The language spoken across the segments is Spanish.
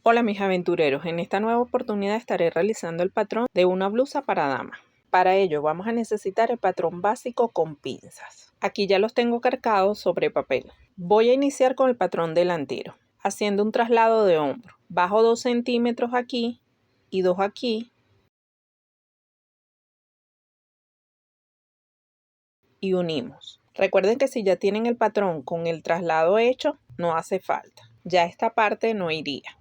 Hola mis aventureros, en esta nueva oportunidad estaré realizando el patrón de una blusa para dama. Para ello vamos a necesitar el patrón básico con pinzas. Aquí ya los tengo cargados sobre papel. Voy a iniciar con el patrón delantero, haciendo un traslado de hombro. Bajo 2 centímetros aquí y 2 aquí. Y unimos. Recuerden que si ya tienen el patrón con el traslado hecho, no hace falta. Ya esta parte no iría.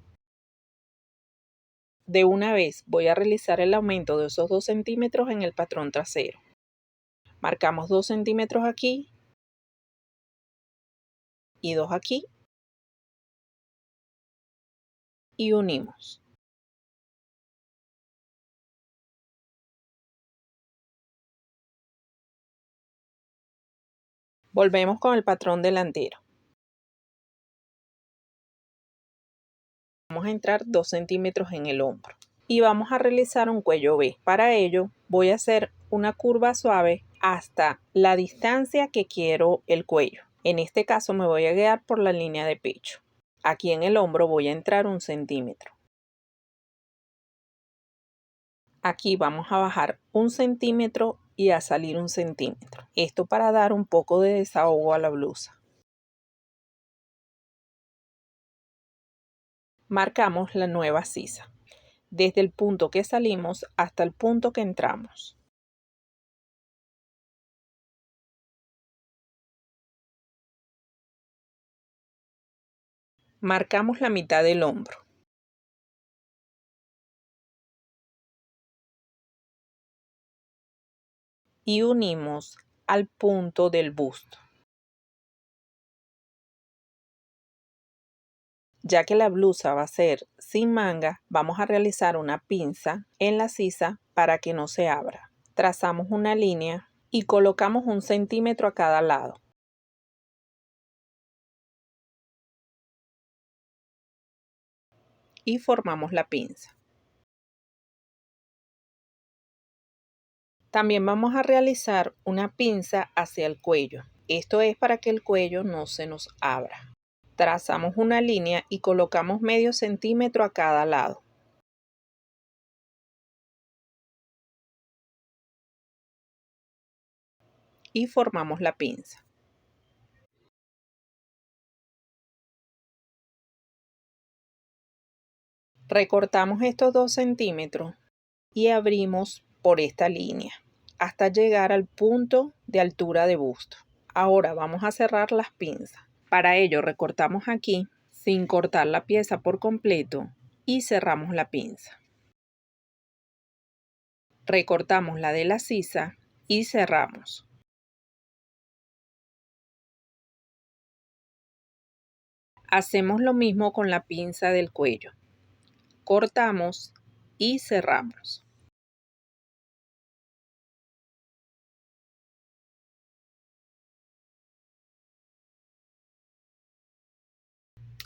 De una vez voy a realizar el aumento de esos 2 centímetros en el patrón trasero. Marcamos 2 centímetros aquí y 2 aquí y unimos. Volvemos con el patrón delantero. Vamos a entrar 2 centímetros en el hombro y vamos a realizar un cuello V. Para ello voy a hacer una curva suave hasta la distancia que quiero el cuello. En este caso me voy a guiar por la línea de pecho. Aquí en el hombro voy a entrar 1 centímetro. Aquí vamos a bajar 1 centímetro y a salir 1 centímetro. Esto para dar un poco de desahogo a la blusa. Marcamos la nueva sisa, desde el punto que salimos hasta el punto que entramos. Marcamos la mitad del hombro. Y unimos al punto del busto. Ya que la blusa va a ser sin manga, vamos a realizar una pinza en la sisa para que no se abra. Trazamos una línea y colocamos 1 centímetro a cada lado. Y formamos la pinza. También vamos a realizar una pinza hacia el cuello. Esto es para que el cuello no se nos abra. Trazamos una línea y colocamos medio centímetro a cada lado. Y formamos la pinza. Recortamos estos 2 centímetros y abrimos por esta línea hasta llegar al punto de altura de busto. Ahora vamos a cerrar las pinzas. Para ello recortamos aquí sin cortar la pieza por completo y cerramos la pinza. Recortamos la de la sisa y cerramos. Hacemos lo mismo con la pinza del cuello. Cortamos y cerramos.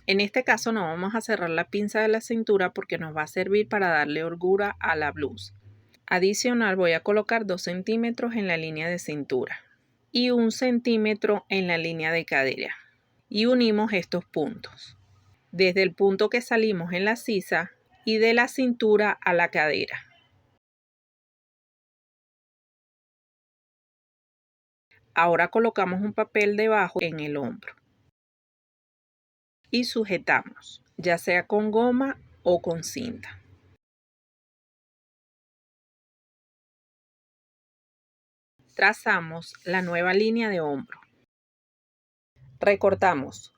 En este caso no vamos a cerrar la pinza de la cintura porque nos va a servir para darle holgura a la blusa. Adicional voy a colocar 2 centímetros en la línea de cintura y 1 centímetro en la línea de cadera y unimos estos puntos desde el punto que salimos en la sisa y de la cintura a la cadera. Ahora colocamos un papel debajo en el hombro y sujetamos, ya sea con goma o con cinta. Trazamos la nueva línea de hombro. Recortamos.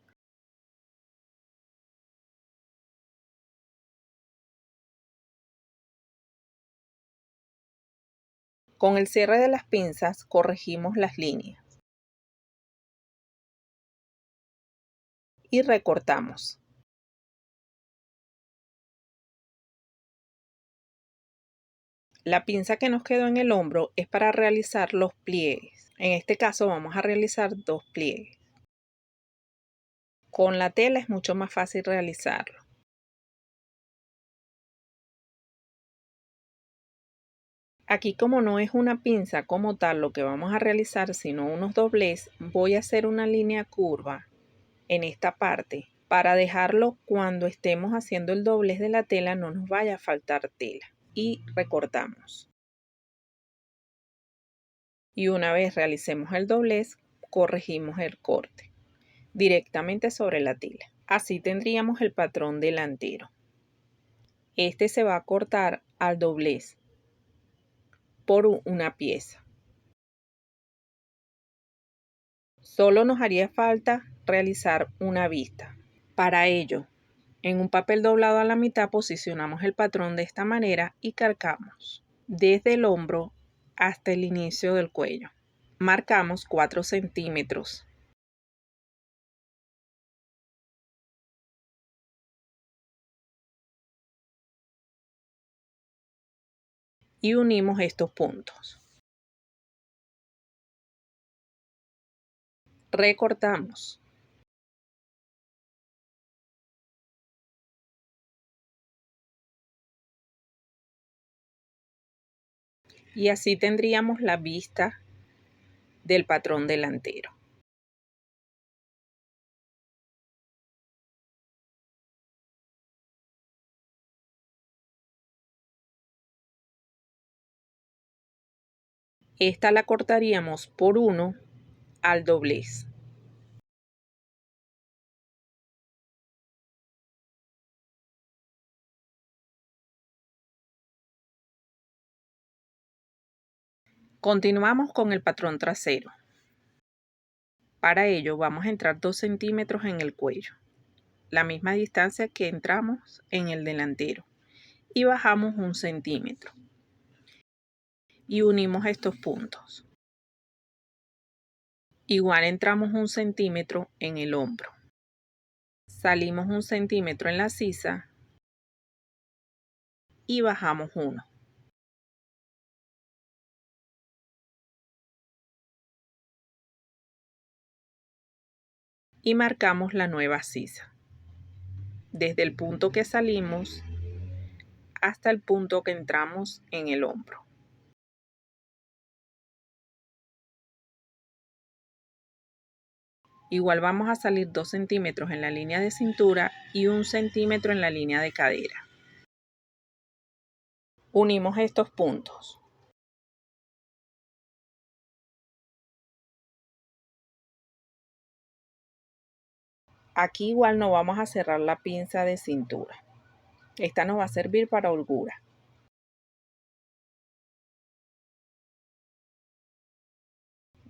Con el cierre de las pinzas corregimos las líneas. Y recortamos. La pinza que nos quedó en el hombro es para realizar los pliegues. En este caso vamos a realizar 2 pliegues. Con la tela es mucho más fácil realizarlo. Aquí como no es una pinza como tal lo que vamos a realizar, sino unos doblez, voy a hacer una línea curva en esta parte para dejarlo cuando estemos haciendo el doblez de la tela no nos vaya a faltar tela, y recortamos. Y una vez realicemos el doblez, corregimos el corte directamente sobre la tela. Así tendríamos el patrón delantero. Este se va a cortar al doblez por una pieza. Solo nos haría falta realizar una vista. Para ello, en un papel doblado a la mitad posicionamos el patrón de esta manera y calcamos desde el hombro hasta el inicio del cuello. Marcamos 4 centímetros. Y unimos estos puntos. Recortamos. Y así tendríamos la vista del patrón delantero. Esta la cortaríamos por 1 al doblez. Continuamos con el patrón trasero. Para ello vamos a entrar 2 centímetros en el cuello, la misma distancia que entramos en el delantero, y bajamos 1 centímetro. Y unimos estos puntos. Igual entramos 1 centímetro en el hombro. Salimos 1 centímetro en la sisa y bajamos 1. Y marcamos la nueva sisa. Desde el punto que salimos hasta el punto que entramos en el hombro. Igual vamos a salir 2 centímetros en la línea de cintura y 1 centímetro en la línea de cadera. Unimos estos puntos. Aquí igual no vamos a cerrar la pinza de cintura. Esta nos va a servir para holgura.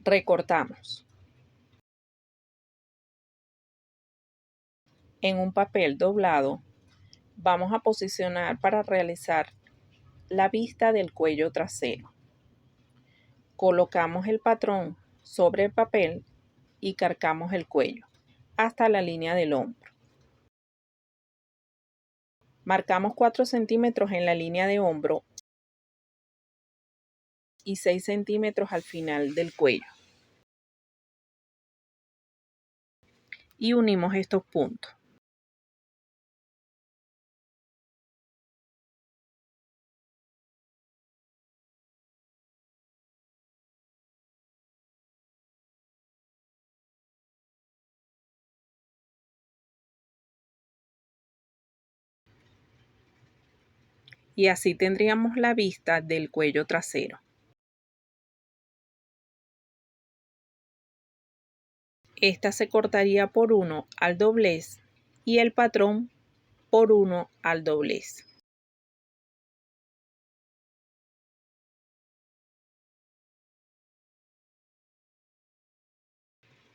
Recortamos. En un papel doblado vamos a posicionar para realizar la vista del cuello trasero. Colocamos el patrón sobre el papel y cargamos el cuello hasta la línea del hombro. Marcamos 4 centímetros en la línea de hombro y 6 centímetros al final del cuello. Y unimos estos puntos. Y así tendríamos la vista del cuello trasero. Esta se cortaría por 1 al doblez y el patrón por 1 al doblez.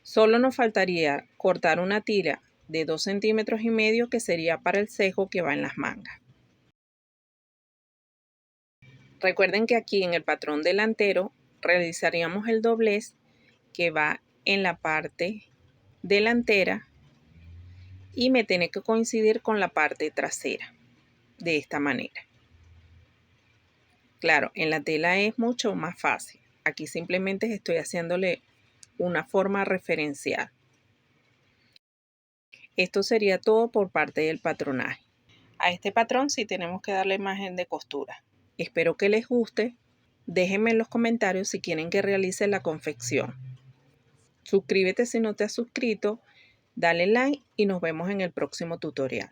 Solo nos faltaría cortar una tira de 2,5 centímetros que sería para el cejo que va en las mangas. Recuerden que aquí en el patrón delantero realizaríamos el doblez que va en la parte delantera y me tiene que coincidir con la parte trasera de esta manera. Claro, en la tela es mucho más fácil. Aquí simplemente estoy haciéndole una forma referencial. Esto sería todo por parte del patronaje. A este patrón sí tenemos que darle margen de costura. Espero que les guste. Déjenme en los comentarios si quieren que realice la confección. Suscríbete si no te has suscrito Dale like y nos vemos en el próximo tutorial.